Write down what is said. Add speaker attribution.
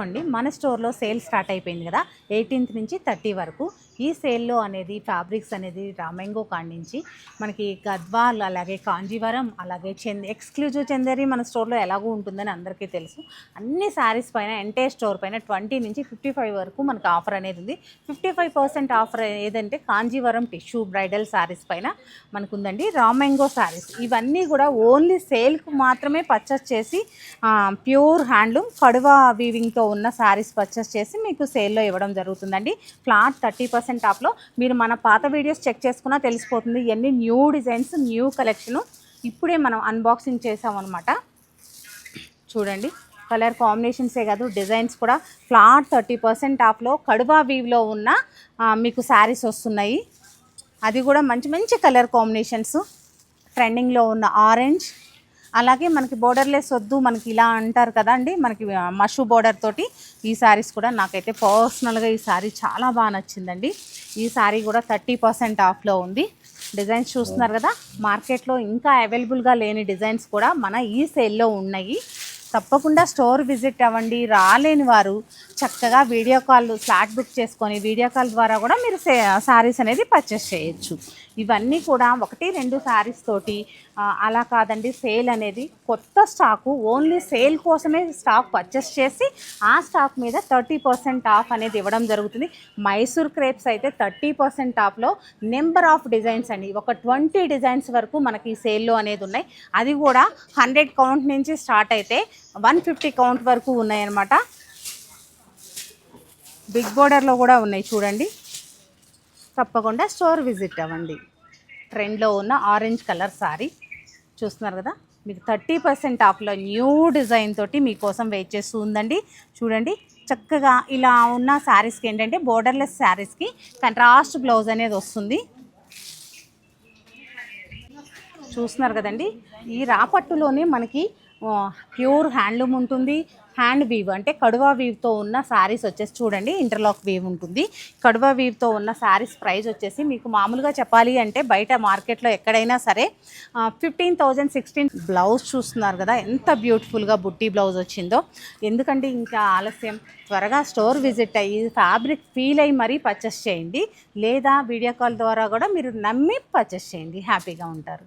Speaker 1: అండి మన స్టోర్లో సేల్ స్టార్ట్ అయిపోయింది కదా 18th నుంచి 30 వరకు. ఈ సేల్లో అనేది ఫ్యాబ్రిక్స్ అనేది రామెంగో కాడి నుంచి మనకి గద్వాల్, అలాగే కాంజీవరం, అలాగే ఎక్స్క్లూజివ్ చందేరి మన స్టోర్లో ఎలాగో ఉంటుందని అందరికీ తెలుసు. అన్ని శారీస్ పైన ఎంటైర్ స్టోర్ పైన 20 నుంచి 55 వరకు మనకు ఆఫర్ అనేది ఉంది. 55% ఆఫర్ ఏదంటే కాంజీవరం టిష్యూ బ్రైడల్ శారీస్ పైన మనకు ఉందండి. రామెంగో శారీస్ ఇవన్నీ కూడా ఓన్లీ సేల్కు మాత్రమే పర్చేస్ చేసి ప్యూర్ హ్యాండ్లూమ్ కడువా వీవింగ్తో ఉన్న శారీస్ పర్చేస్ చేసి మీకు సేల్లో ఇవ్వడం జరుగుతుందండి. ఫ్లాట్ 30% ఆఫ్లో. మీరు మన పాత వీడియోస్ చెక్ చేసుకున్నా తెలిసిపోతుంది. ఇవన్నీ న్యూ డిజైన్స్, న్యూ కలెక్షను ఇప్పుడే మనం అన్బాక్సింగ్ చేసామన్నమాట. చూడండి, కలర్ కాంబినేషన్సే కాదు డిజైన్స్ కూడా ఫ్లాట్ 30% ఆఫ్లో కడువా వీవ్లో ఉన్న మీకు శారీస్ వస్తున్నాయి. అది కూడా మంచి మంచి కలర్ కాంబినేషన్స్. ట్రెండింగ్లో ఉన్న ఆరెంజ్, అలాగే మనకి బోర్డర్లెస్ వద్దు మనకి ఇలా అంటారు కదా అండి, మనకి మషూ బోర్డర్ తోటి ఈ శారీస్ కూడా నాకైతే పర్సనల్గా ఈ శారీ చాలా బాగా నచ్చిందండి. ఈ శారీ కూడా 30% ఆఫ్లో ఉంది. డిజైన్స్ చూస్తున్నారు కదా, మార్కెట్లో ఇంకా అవైలబుల్గా లేని డిజైన్స్ కూడా మన ఈ సేల్లో ఉన్నాయి. తప్పకుండా స్టోర్ విజిట్ అవ్వండి. రాలేని వారు చక్కగా వీడియో కాల్ స్లాట్ బుక్ చేసుకొని వీడియో కాల్ ద్వారా కూడా మీరు శారీస్ అనేది పర్చేస్ చేయొచ్చు. ఇవన్నీ కూడా 1-2 శారీస్ తోటి అలా కాదండి. సేల్ అనేది కొత్త స్టాకు, ఓన్లీ సేల్ కోసమే స్టాక్ పర్చేస్ చేసి ఆ స్టాక్ మీద 30% ఆఫ్ అనేది ఇవ్వడం జరుగుతుంది. మైసూర్ క్రేప్స్ అయితే 30% ఆఫ్లో నెంబర్ ఆఫ్ డిజైన్స్ అండి. ఒక 20 డిజైన్స్ వరకు మనకి ఈ సేల్లో అనేది ఉన్నాయి. అది కూడా 100 కౌంట్ నుంచి స్టార్ట్ అయితే 150 కౌంట్ వరకు ఉన్నాయన్నమాట. బిగ్ బోర్డర్లో కూడా ఉన్నాయి చూడండి. తప్పకుండా స్టోర్ విజిట్ అవ్వండి. ట్రెండ్లో ఉన్న ఆరెంజ్ కలర్ శారీ చూస్తున్నారు కదా, మీకు 30% ఆఫ్లో న్యూ డిజైన్ తోటి మీకోసం వెయిట్ చేస్తూ ఉందండి. చూడండి, చక్కగా ఇలా ఉన్న శారీస్కి ఏంటంటే బోర్డర్లెస్ శారీస్కి కంట్రాస్ట్ బ్లౌజ్ అనేది వస్తుంది. చూస్తున్నారు కదండి, ఈ రాపట్టులోనే మనకి ప్యూర్ హ్యాండ్లూమ్ ఉంటుంది. హ్యాండ్ వీవ్ అంటే కడువా వీవ్తో ఉన్న శారీస్ వచ్చేసి చూడండి, ఇంటర్లాక్ వీవ్ ఉంటుంది. కడువా వీవ్తో ఉన్న శారీస్ ప్రైస్ వచ్చేసి మీకు మామూలుగా చెప్పాలి అంటే బయట మార్కెట్లో ఎక్కడైనా సరే 15,000, 16. బ్లౌజ్ చూస్తున్నారు కదా ఎంత బ్యూటిఫుల్గా బుట్టి బ్లౌజ్ వచ్చిందో. ఎందుకంటే ఇంకా ఆలస్యం, త్వరగా స్టోర్ విజిట్ అయ్యి ఫ్యాబ్రిక్ ఫీల్ అయ్యి మరీ పర్చేస్ చేయండి. లేదా వీడియో కాల్ ద్వారా కూడా మీరు నమ్మి పర్చేస్ చేయండి, హ్యాపీగా ఉంటారు.